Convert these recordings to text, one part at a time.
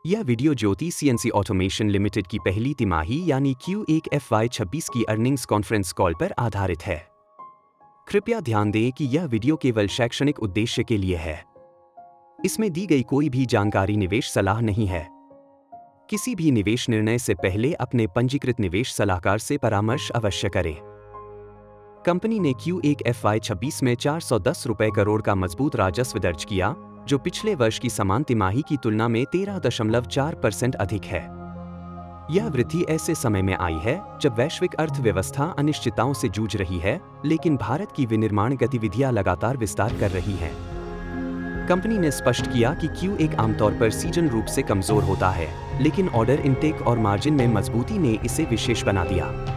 यह वीडियो ज्योति CNC automation limited की पहली तिमाही यानी Q1 FY26 की अर्निंग्स कॉन्फ्रेंस कॉल पर आधारित है। कृपया ध्यान दें कि यह वीडियो केवल शैक्षणिक उद्देश्य के लिए है। इसमें दी गई कोई भी जानकारी निवेश सलाह नहीं है। किसी भी निवेश निर्णय से पहले अपने पंजीकृत निवेश सलाहकार से परामर्श अवश्य करें। कंपनी ने Q1 FY26 में 410 रुपये करोड़ का मजबूत राजस्व दर्ज किया, जो पिछले वर्ष की समान तिमाही की तुलना में 13.4% अधिक है। यह वृद्धि ऐसे समय में आई है जब वैश्विक अर्थव्यवस्था अनिश्चितताओं से जूझ रही है, लेकिन भारत की विनिर्माण गतिविधियां लगातार विस्तार कर रही हैं। कंपनी ने स्पष्ट किया कि Q1 आमतौर पर सीजन रूप से कमजोर होता है, लेकिन ऑर्डर इनटेक और मार्जिन में मजबूती ने इसे विशेष बना दिया।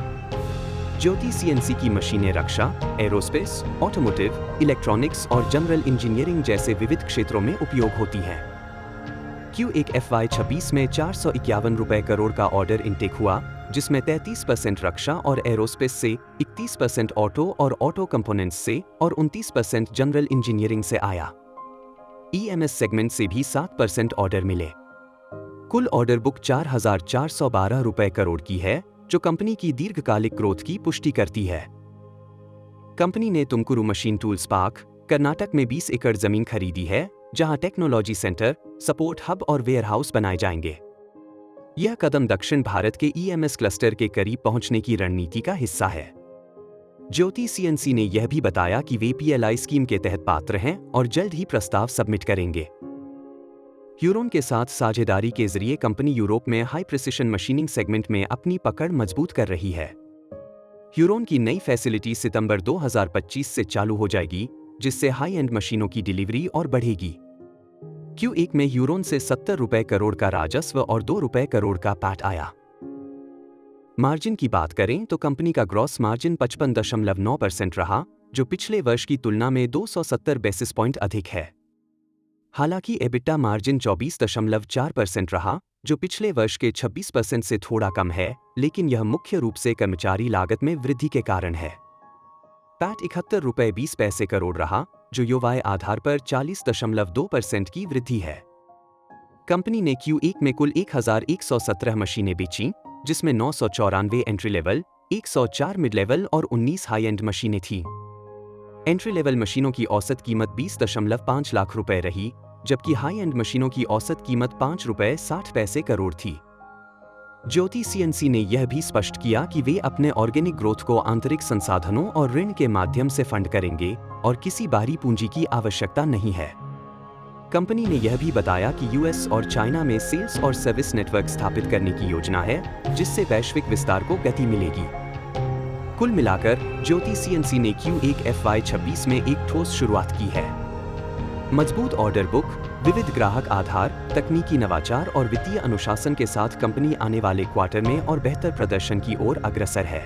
ज्योति सीएनसी की मशीनें रक्षा, एरोस्पेस, ऑटोमोटिव, इलेक्ट्रॉनिक्स और जनरल इंजीनियरिंग जैसे विविध क्षेत्रों में उपयोग होती हैं। Q1 FY26 में 451 रुपये करोड़ का ऑर्डर इनटेक हुआ, जिसमें 33% रक्षा और एरोस्पेस से, 31% ऑटो और ऑटो कंपोनेंट्स से और 29% जनरल इंजीनियरिंग से आया। EMS सेगमेंट से भी 7% ऑर्डर मिले। कुल ऑर्डर बुक 4,412 रुपये करोड़ की है, जो कंपनी की दीर्घकालिक ग्रोथ की पुष्टि करती है। कंपनी ने Tumakuru machine tools park, Karnataka में 20 एकड़ जमीन खरीदी है, जहां टेक्नोलॉजी सेंटर, सपोर्ट हब और वेयरहाउस बनाए जाएंगे। यह कदम दक्षिण भारत के EMS क्लस्टर के करीब पहुंचने की रणनीति का हिस्सा है। ज्योति सीएनसी ने यह भी बताया कि वे PLI स्कीम के तहत पात्र हैं और जल्द ही प्रस्ताव सबमिट करेंगे। ह्यूरोन के साथ साझेदारी के जरिए कंपनी यूरोप में हाई प्रिसिशन मशीनिंग सेगमेंट में अपनी पकड़ मजबूत कर रही है। ह्यूरोन की नई फैसिलिटी सितंबर 2025 से चालू हो जाएगी, जिससे हाई एंड मशीनों की डिलीवरी और बढ़ेगी। Q1 में ह्यूरोन से 70 रुपये करोड़ का राजस्व और 2 रुपये करोड़ का पैट आया। मार्जिन की बात करें तो कंपनी का ग्रॉस मार्जिन 55.9% रहा, जो पिछले वर्ष की तुलना में 270 बेसिस पॉइंट अधिक है। हालांकि एबिटा मार्जिन 24.4% रहा, जो पिछले वर्ष के 26% से थोड़ा कम है, लेकिन यह मुख्य रूप से कर्मचारी लागत में वृद्धि के कारण है। पैट 71 रुपये 20 पैसे करोड़ रहा, जो YoY आधार पर 40.2% की वृद्धि है। कंपनी ने Q1 में कुल 1,117 मशीनें बेचीं, जिसमें 994 एंट्री लेवल, 104 मिड लेवल और 19 हाई एंड मशीनें थीं। एंट्री लेवल मशीनों की औसत कीमत 20.5 लाख रुपए रही, जबकि हाई एंड मशीनों की औसत कीमत 5 रुपये 60 पैसे करोड़ थी। ज्योति सीएनसी ने यह भी स्पष्ट किया कि वे अपने ऑर्गेनिक ग्रोथ को आंतरिक संसाधनों और ऋण के माध्यम से फंड करेंगे और किसी बाहरी पूंजी की आवश्यकता नहीं है। कंपनी ने यह भी बताया कि US और चाइना में सेल्स और सर्विस नेटवर्क स्थापित करने की योजना है, जिससे वैश्विक विस्तार को गति मिलेगी। कुल मिलाकर ज्योति सीएनसी ने Q1 FY26 में एक ठोस शुरुआत की है। मजबूत ऑर्डर बुक, विविध ग्राहक आधार, तकनीकी नवाचार और वित्तीय अनुशासन के साथ कंपनी आने वाले क्वार्टर में और बेहतर प्रदर्शन की ओर अग्रसर है।